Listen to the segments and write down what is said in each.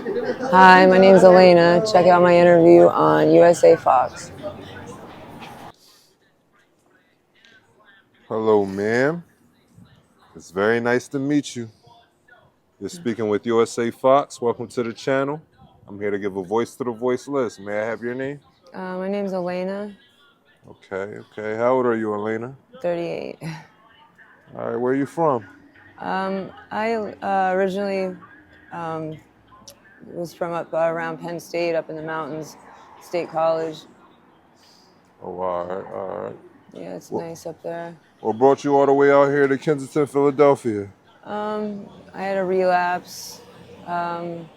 Hi, my name's Alayna. Check out my interview on USA Fox. Hello, ma'am. It's very nice to meet you. You're speaking with USA Fox. Welcome to the channel. I'm here to give a voice to the voiceless. May I have your name? My name's Alayna, Okay. How old are you, Elena? 38. All right, where are you from? I originally was from up around Penn State, up in the mountains, State College. Oh, all right. Yeah, it's What, nice up there. what brought you all the way out here to Kensington, Philadelphia? I had a relapse. An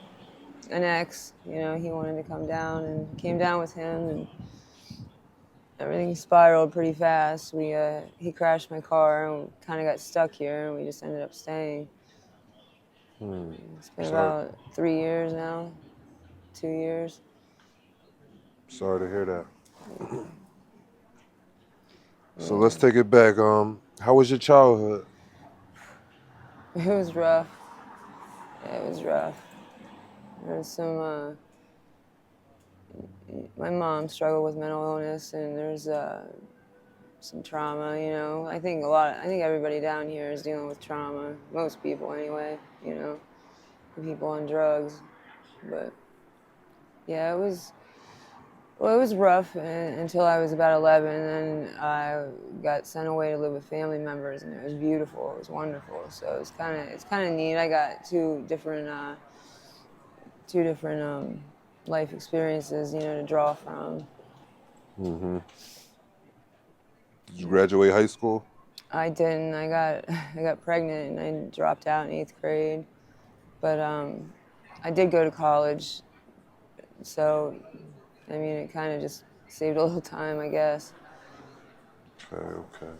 ex, he wanted to come down and came down with him, and everything spiraled pretty fast. He crashed my car and kind of got stuck here, and we just ended up staying. Hmm. It's been Sorry, about 3 years now, 2 years. sorry to hear that. So let's Yeah, take it back. How was your childhood? it was rough. Yeah, it was rough. There was some. My mom struggled with mental illness, and there's some trauma. I think everybody down here is dealing with trauma. Most people, anyway. The people on drugs, but yeah, it was. Well, it was rough until I was about 11, and I got sent away to live with family members, and it was beautiful. It was wonderful. So it's kind of neat. I got two different life experiences, to draw from. Hmm. Did you graduate high school? I didn't. I got pregnant and I dropped out in 8th grade, but I did go to college. So I mean, it kind of just saved a little time, I guess. Okay.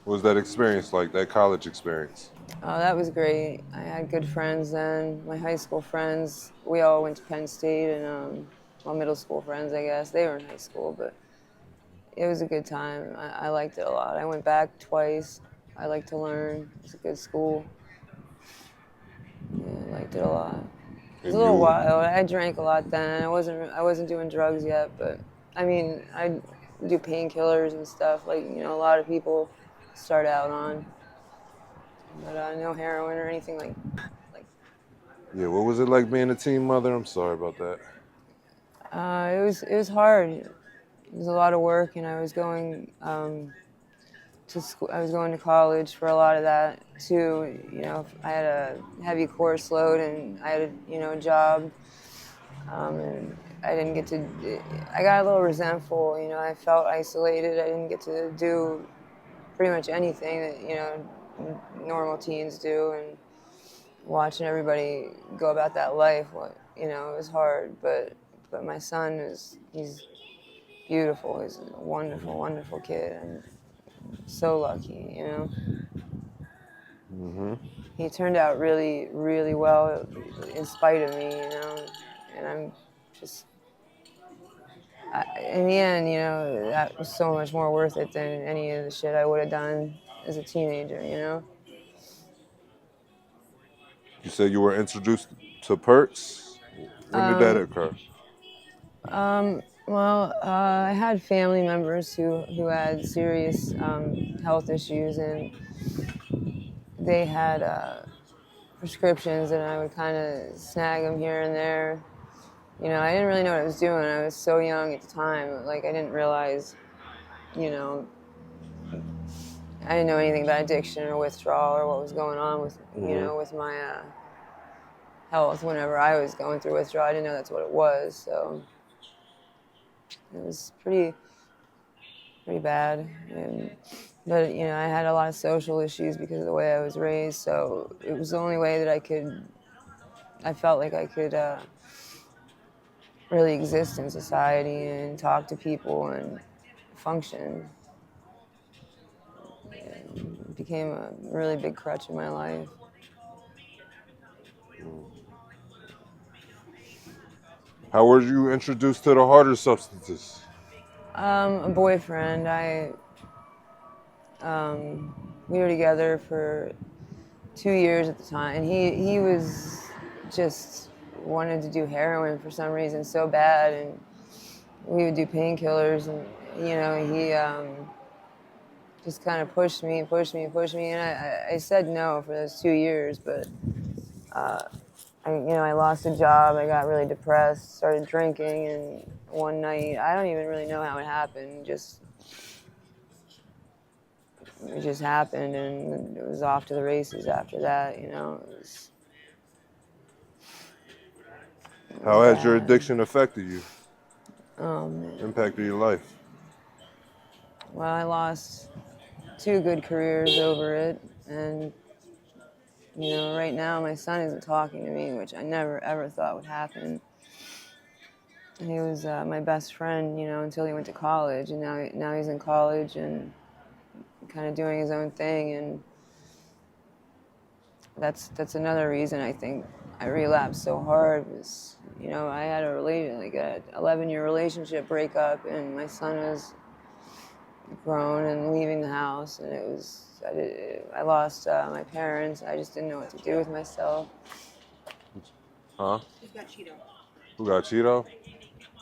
What was that experience like, that college experience? Oh, that was great. I had good friends then. My high school friends, we all went to Penn State, and well, middle school friends, I guess. They were in high school, but it was a good time. I liked it a lot. I went back twice. I like to learn. It's a good school. Yeah, I liked it a lot. It was a And little you, wild. I drank a lot then. I wasn't doing drugs yet, but I mean, I do painkillers and stuff like, a lot of people start out on, but no heroin or anything like. yeah, what was it like being a teen mother? I'm sorry about that. It was hard. It was a lot of work, and I was going to school. I was going to college for a lot of that too. I had a heavy course load, and I had a job, and I didn't get to. I got a little resentful. I felt isolated. I didn't get to do pretty much anything that normal teens do, and watching everybody go about that life. It was hard, but my son he's beautiful. He's a wonderful, wonderful kid. I'm so lucky. Hmm. He turned out really, really well in spite of me. And I'm just, in the end, that was so much more worth it than any of the shit I would have done as a teenager. You said you were introduced to perks. When did that Um, occur? well, I had family members who had serious health issues, and they had prescriptions, and I would kind of snag them here and there. I didn't really know what I was doing. I was so young at the time. Like, I didn't realize, you know, I didn't know anything about addiction or withdrawal or what was going on Hmm. with my health whenever I was going through withdrawal. I didn't know that's what it was. So it was pretty bad. But I had a lot of social issues because of the way I was raised. So it was the only way that I felt like I could really exist in society and talk to people and function. It became a really big crutch in my life. How were you introduced to the harder substances? A boyfriend, we were together for 2 years at the time, and he was just wanted to do heroin for some reason so bad, and we would do painkillers, and he just kind of pushed me, and I said no for those 2 years, but I lost a job. I got really depressed, started drinking, and one night, I don't even really know how it happened. It just happened, and it was off to the races after that. It was How has your bad. addiction affected you? Oh man. Impacted your life? Well, I lost 2 good careers over it, and right now my son isn't talking to me, which I never ever thought would happen. He was my best friend, until he went to college, and now he's in college and kind of doing his own thing, and that's another reason I think I relapsed so hard. Was I had a 11-year relationship breakup, and my son was grown and leaving the house, and I lost my parents. I just didn't know what to do with myself. Huh? Who got Cheeto?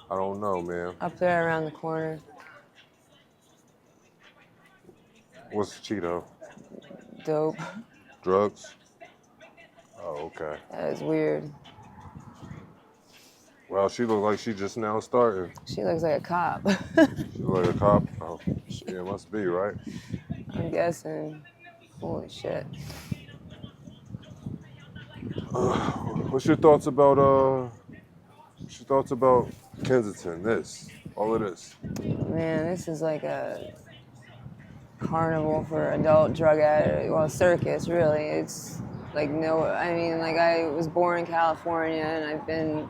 I don't know, man. Up there around the corner. What's Cheeto? Dope. Drugs? Oh, okay. That is weird. Well, she looked like she just now starting. She looks like a cop. She look like a cop? Oh, yeah, it must be, right? I'm guessing. Holy shit. What's your thoughts about Kensington, all of this? Man, this is like a carnival for adult drug addicts. Well, circus, really. It's like I was born in California, and I've been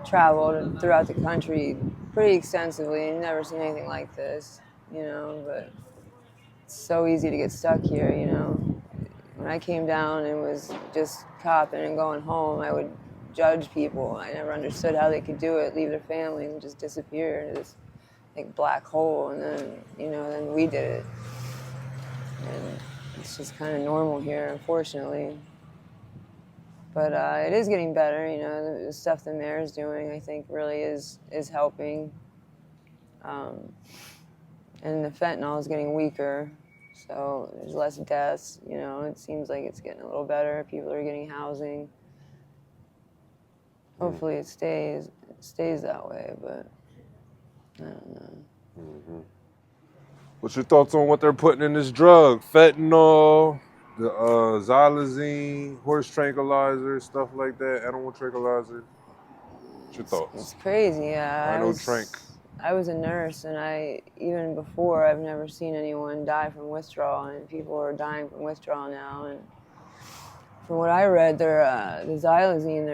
traveled throughout the country pretty extensively and never seen anything like this, but it's so easy to get stuck here, When I came down and was just copping and going home, I would judge people. I never understood how they could do it, leave their families and just disappear into this like black hole, and then we did it. And it's just kind of normal here, unfortunately. But it is getting better, the stuff the mayor's doing, I think, really is helping. And the fentanyl is getting weaker, so there's less deaths, it seems like it's getting a little better. People are getting housing. Hopefully it stays that way, but I don't know. Mm-hmm. What's your thoughts on what they're putting in this drug? Fentanyl, the xylazine, horse tranquilizer, stuff like that, animal tranquilizer. What's your thoughts? It's crazy, yeah. Rhino trank. I was a nurse, and even before, I've never seen anyone die from withdrawal, and people are dying from withdrawal now. And from what I read, the xylazine,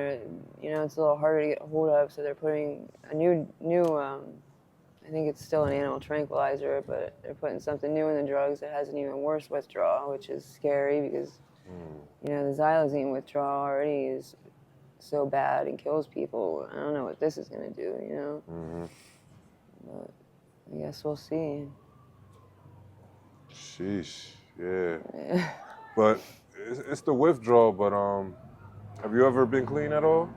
it's a little harder to get a hold of, so they're putting a new I think it's still an animal tranquilizer, but they're putting something new in the drugs that has an even worse withdrawal, which is scary because, the xylazine withdrawal already is so bad and kills people. I don't know what this is going to do, Mm-hmm. But I guess we'll see. Sheesh, yeah. But it's the withdrawal, but have you ever been clean at all?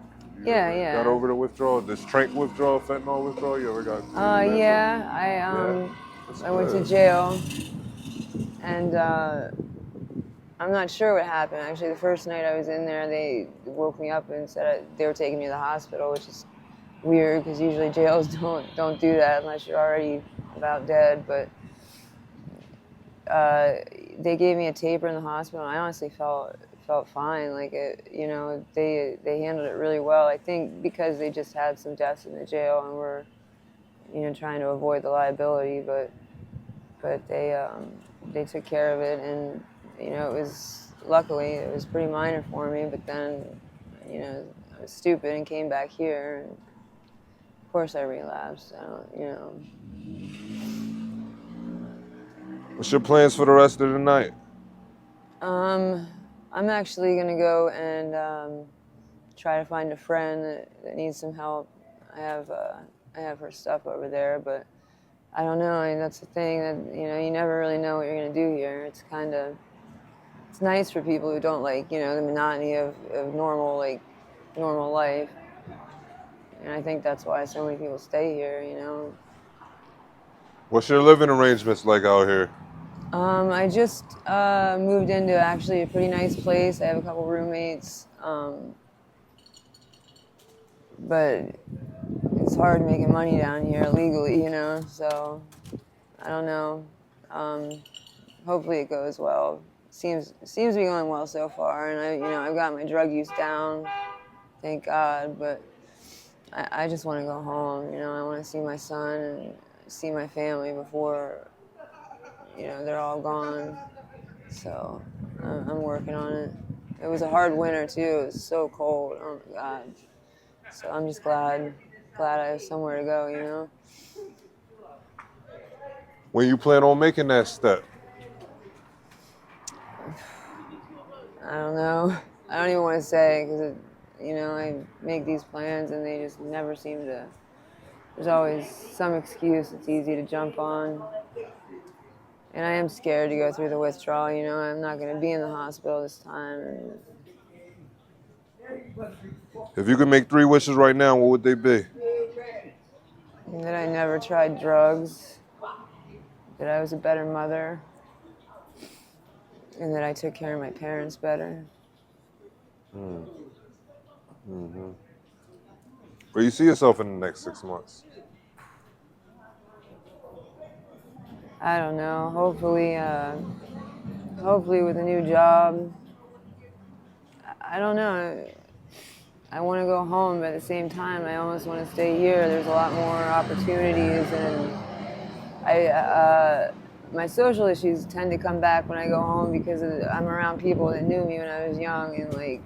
Yeah. Got over the withdrawal? This trank withdrawal, fentanyl withdrawal? You ever got clean? Yeah. I went to jail, and I'm not sure what happened. Actually, the first night I was in there, they woke me up and said they were taking me to the hospital, which is weird because usually jails don't do that unless you're already about dead. But they gave me a taper in the hospital, and I honestly felt fine. Like they handled it really well. I think because they just had some deaths in the jail and were, trying to avoid the liability. But they took care of it, and luckily it was pretty minor for me. But then, I was stupid and came back here, and of course I relapsed. What's your plans for the rest of the night? I'm actually gonna go and try to find a friend that needs some help. I have her stuff over there, but I don't know. I mean, that's the thing that you never really know what you're gonna do here. It's nice for people who don't like the monotony of normal normal life. And I think that's why so many people stay here, you know. What's your living arrangements like out here? I just moved into actually a pretty nice place. I have a couple roommates, but it's hard making money down here legally, you know. So I don't know. Um, Hopefully it goes well. Seems to be going well so far, and I've got my drug use down, thank God. But I just want to go home. You know, I want to see my son and see my family before they're all gone. So I'm working on it. It was a hard winter too. It was so cold. Oh my God. So I'm just glad I have somewhere to go. You know. When you plan on making that step? I don't know. I don't even want to say because I make these plans and they just never seem to. There's always some excuse it's easy to jump on. And I am scared to go through the withdrawal. You know, I'm not going to be in the hospital this time. And If you could make 3 wishes right now, what would they be? that I never tried drugs. That I was a better mother. And that I took care of my parents better. Mm-hmm. Where you see yourself in the next 6 months? I don't know. Hopefully with a new job. I don't know. I want to go home, but at the same time, I almost want to stay here. There's a lot more opportunities, and my social issues tend to come back when I go home because I'm around people that knew me when I was young, and they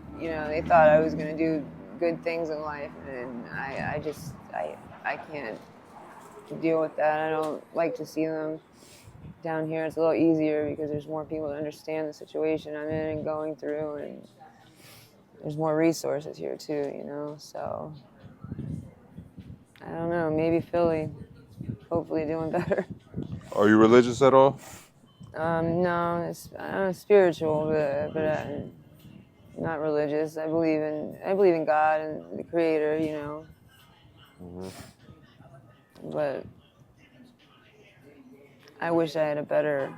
thought I was going to do good things in life, and I can't deal with that. I don't like to see them. Down here, it's a little easier because there's more people that understand the situation I'm in and going through, and there's more resources here too, you know. So I don't know. Maybe Philly, hopefully doing better. Are you religious at all? No, I'm spiritual, but not religious. I believe in God and the Creator, you know. But I wish I had a better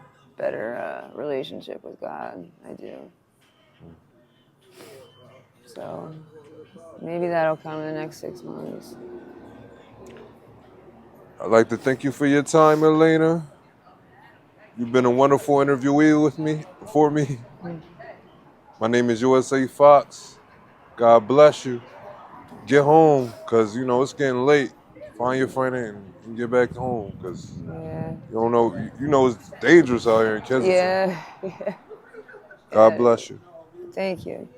relationship with God. I do. So maybe that'll come in the next 6 months. I'd like to thank you for your time, Alayna. You've been a wonderful interviewee for me. My name is USA Fox. God bless you. Get home, because, it's getting late. Find your friend and get back home, because Yeah. you don't know, it's dangerous out here in Kensington. Yeah. Yeah. God Yeah. bless you. Thank you.